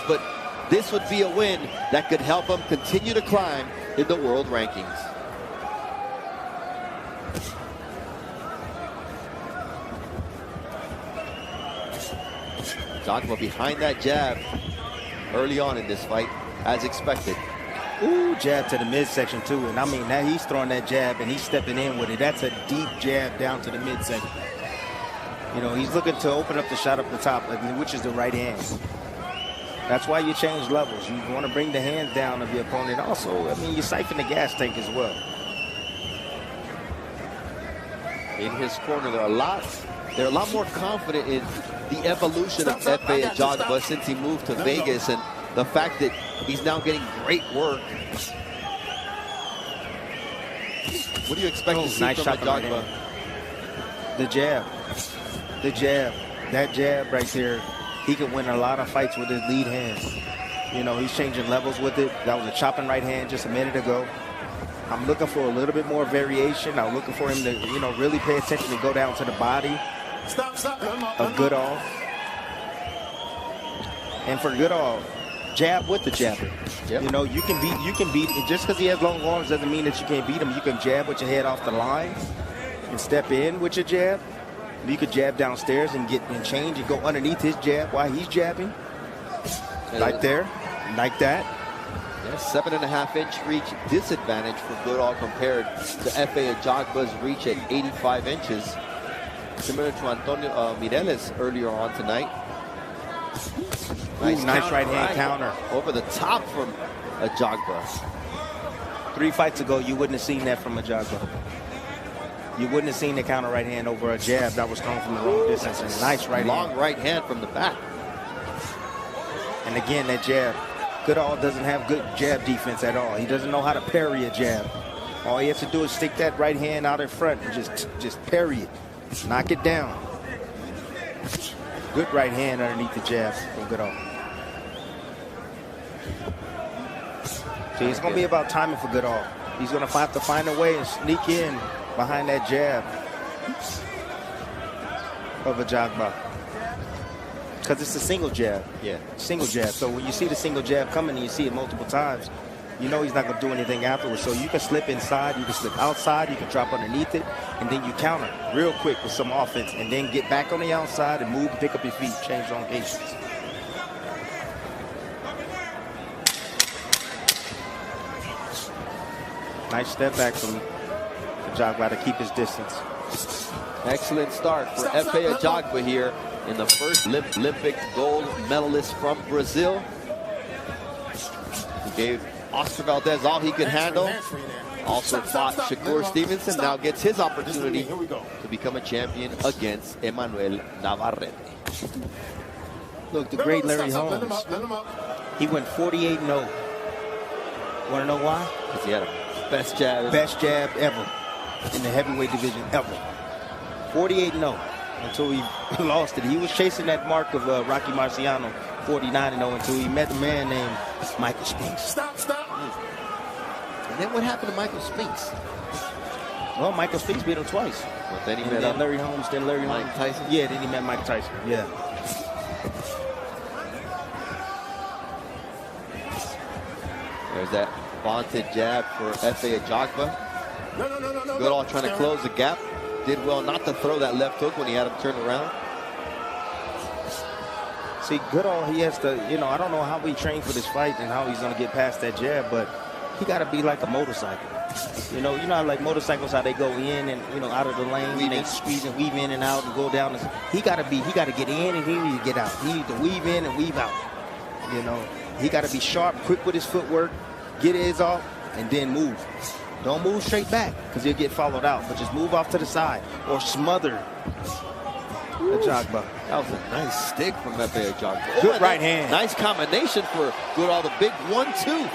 But this would be a win that could help him continue to climb in the world rankings. Ajagba behind that jab early on in this fight, as expected. Ooh, jab to the midsection too. And I mean, now he's throwing that jab and he's stepping in with it. That's a deep jab down to the midsection. You know, he's looking to open up the shot up the top, which is the right hand. That's why you change levels. You want to bring the hands down of your opponent. Also, I mean, you siphon the gas tank as well. In his corner, they're a lot more confident in the evolution of Efe Ajagba since he moved to Vegas, and the fact that he's now getting great work. What do you expect to see nice from shot Ajagba? The jab. The jab. That jab right there. He can win a lot of fights with his lead hand. You know, he's changing levels with it. That was a chopping right hand just a minute ago. I'm looking for a little bit more variation. I'm looking for him to, you know, really pay attention and go down to the body of Goodall. And for Goodall, jab with the jabber. Yep. You know, you can beat, just because he has long arms doesn't mean that you can't beat him. You can jab with your head off the line and step in with your jab. You could jab downstairs and get and change and go underneath his jab while he's jabbing. Right there, like that. Yeah, 7.5-inch reach disadvantage for Goodall compared to Efe Ajagba's reach at 85 inches. Similar to Antonio Mireles earlier on tonight. Nice right hand counter. Over the top from Ajagba. 3 fights ago, you wouldn't have seen that from Ajagba. You wouldn't have seen the counter right hand over a jab that was thrown from the wrong distance. And nice right hand. Long right hand from the back. And again, that jab. Goodall doesn't have good jab defense at all. He doesn't know how to parry a jab. All he has to do is stick that right hand out in front and just parry it. Knock it down. Good right hand underneath the jab from Goodall. See, it's going to be about timing for Goodall. He's going to have to find a way and sneak in behind that jab of Ajagba. Because it's a single jab. Yeah. Single jab. So when you see the single jab coming and you see it multiple times, you know he's not going to do anything afterwards. So you can slip inside, you can slip outside, you can drop underneath it, and then you counter real quick with some offense, and then get back on the outside and move and pick up your feet, change locations. Nice step back from Ajagba to keep his distance. Excellent start for Efe Ajagba here in the first Olympic gold medalist from Brazil. He gave Oscar Valdez all he could handle. Also fought Shakur Stevenson. Now gets his opportunity to become a champion against Emmanuel Navarrete. Look, the great Larry Holmes. He went 48-0. Want to know why? Because he had a best jab. Best jab ever in the heavyweight division ever. 48-0 until he lost it. He was chasing that mark of Rocky Marciano, 49-0, until he met a man named Michael Spinks. Stop. And then what happened to Michael Spinks? Well, Michael Spinks beat him twice. Well, then he met Larry Holmes, then Larry Mike Holmes. Tyson? Yeah, then he met Mike Tyson. Yeah. There's that vaunted jab for Efe Ajagba. No. Goodall trying to close the gap. Did well not to throw that left hook when he had him turned around. See, Goodall, he has to, you know, I don't know how he trained for this fight and how he's going to get past that jab, but he got to be like a motorcycle. You know how like motorcycles, how they go in and, you know, out of the lane, and they squeeze and weave in and out and go down. He got to get in and he needs to get out. He needs to weave in and weave out. You know, he got to be sharp, quick with his footwork, get his off, and then move. Don't move straight back because he'll get followed out, but just move off to the side or smother Ajagba. That was a nice stick from Efe Ajagba. Good right hand. Nice combination for Goodall, the big 1-2.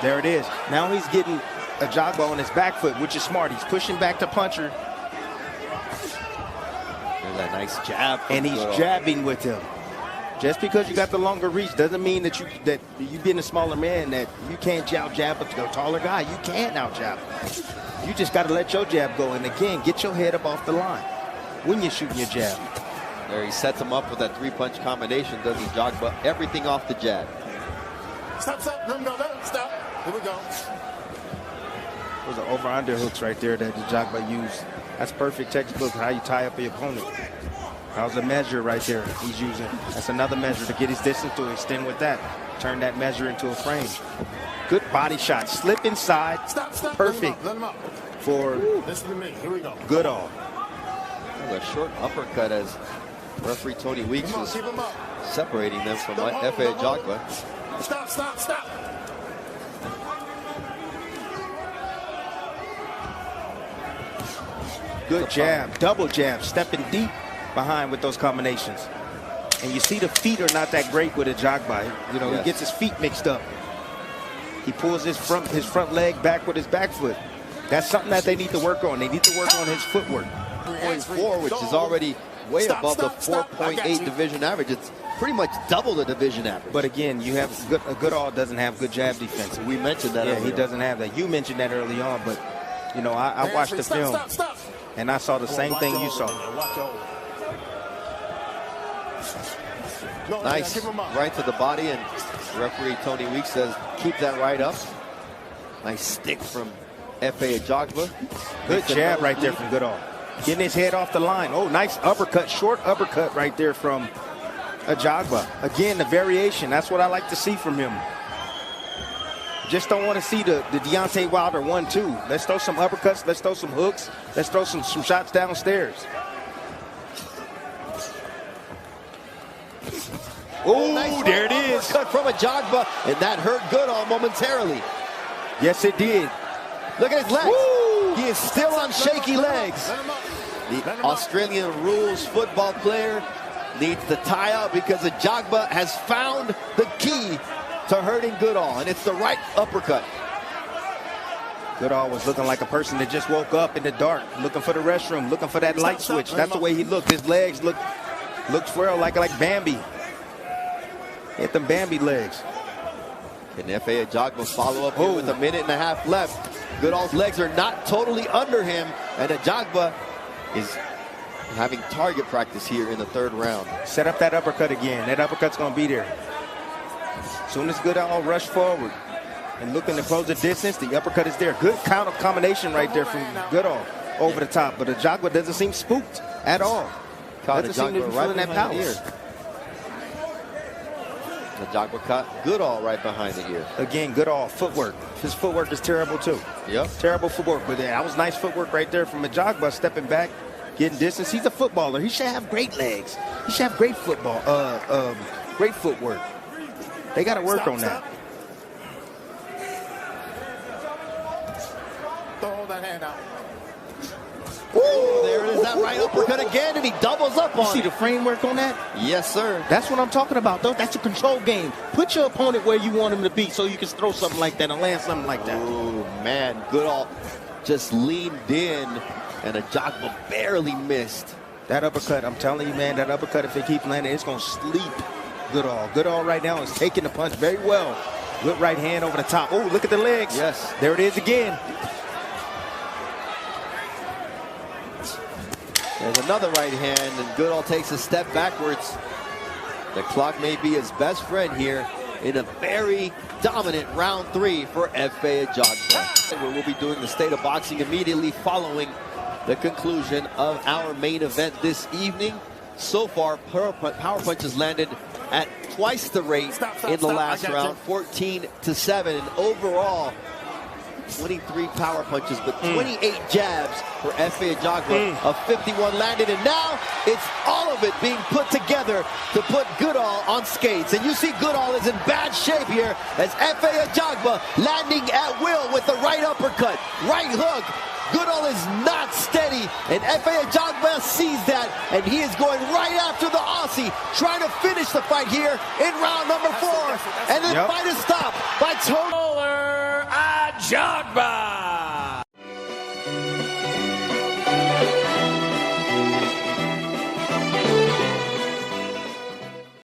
There it is. Now he's getting Ajagba on his back foot, which is smart. He's pushing back the puncher. There's that nice jab. And he's jabbing with him. Just because you got the longer reach doesn't mean that you being a smaller man that you can't jab a taller guy. You can't now jab. You just got to let your jab go. And again, get your head up off the line when you're shooting your jab. There he sets him up with that three-punch combination, does Ajagba? Everything off the jab. Stop. Let him go. Stop. Here we go. Those are over-under hooks right there that Ajagba used. That's perfect textbook how you tie up your opponent. How's the measure right there he's using? That's another measure to get his distance to extend with that. Turn that measure into a frame. Good body shot. Slip inside. Stop. Perfect Let him up. for Listen to me. Here we go. Goodall. A short uppercut as referee Tony Weeks was Keep him up. separating them from Efe Ajagba. Stop. Good jab. Double jab. Stepping deep behind with those combinations. And you see the feet are not that great with Ajagba. You know, Yes. He gets his feet mixed up. He pulls his front leg back with his back foot. That's something that they need to work on. They need to work on his footwork. 4.4, which is already way above the 4.8 division average. It's pretty much double the division average. But again, you have Goodall doesn't have good jab defense. We mentioned that. Yeah, earlier. he doesn't have that. You mentioned that early on, but you know, I watched the film and I saw the same thing you saw. Nice right to the body, and referee Tony Weeks says keep that right up. Nice stick from Efe Ajagba. Good jab right there from Goodall. Getting his head off the line. Oh, nice uppercut, short uppercut right there from Ajagba. Again, the variation. That's what I like to see from him. Just don't want to see the Deontay Wilder 1-2. Let's throw some uppercuts. Let's throw some hooks. Let's throw some shots downstairs. Oh, nice there it is. Cut from Ajagba, and that hurt Goodall momentarily. Yes, it did. Look at his legs. Woo! He is still on shaky legs. The Australian rules football player needs to tie up because Ajagba has found the key to hurting Goodall, and it's the right uppercut. Goodall was looking like a person that just woke up in the dark, looking for the restroom, looking for that light switch. That's the way he looked. His legs looked swirl like Bambi. Hit them Bambi legs. Can Efe Ajagba follow up here with a minute and a half left? Goodall's legs are not totally under him, and Ajagba is having target practice here in the third round. Set up that uppercut again. That uppercut's going to be there. As soon as Goodall rush forward and looking to close the distance, the uppercut is there. Good counter combination right there from Goodall over the top, but Ajagba doesn't seem spooked at all. Doesn't seem to be feeling that power. Ajagba caught Goodall right behind the ear. Again, Goodall footwork. His footwork is terrible too. Yep. Terrible footwork, but that was nice footwork right there from Ajagba, stepping back, getting distance. He's a footballer. He should have great legs. He should have great great footwork. They got to work on that. Throw that hand out. Ooh, there it is, that right uppercut again, and he doubles up on You see it. the framework on that? Yes, sir. That's what I'm talking about, though. That's a control game. Put your opponent where you want him to be so you can throw something like that and land something like that. Oh, man, Goodall just leaned in, and Ajagba barely missed. That uppercut, I'm telling you, man, that uppercut, if it keeps landing, it's going to sleep Goodall. Goodall right now is taking the punch very well. Good right hand over the top. Oh, look at the legs. Yes. There it is again. There's another right hand, and Goodall takes a step backwards. The clock may be his best friend here in a very dominant round 3 for Efe Ajagba. We'll be doing the State of Boxing immediately following the conclusion of our main event this evening. So far, power punches landed at twice the rate in the last round, 14-7, and overall 23 power punches, but 28 jabs for Efe Ajagba of 51 landed, and now it's all of it being put together to put Goodall on skates. And you see Goodall is in bad shape here as Efe Ajagba landing at will with the right uppercut, right hook. Goodall is not steady, and Efe Ajagba sees that, and he is going right after the Aussie, trying to finish the fight here in round number 4, and the fight is stopped by Tony.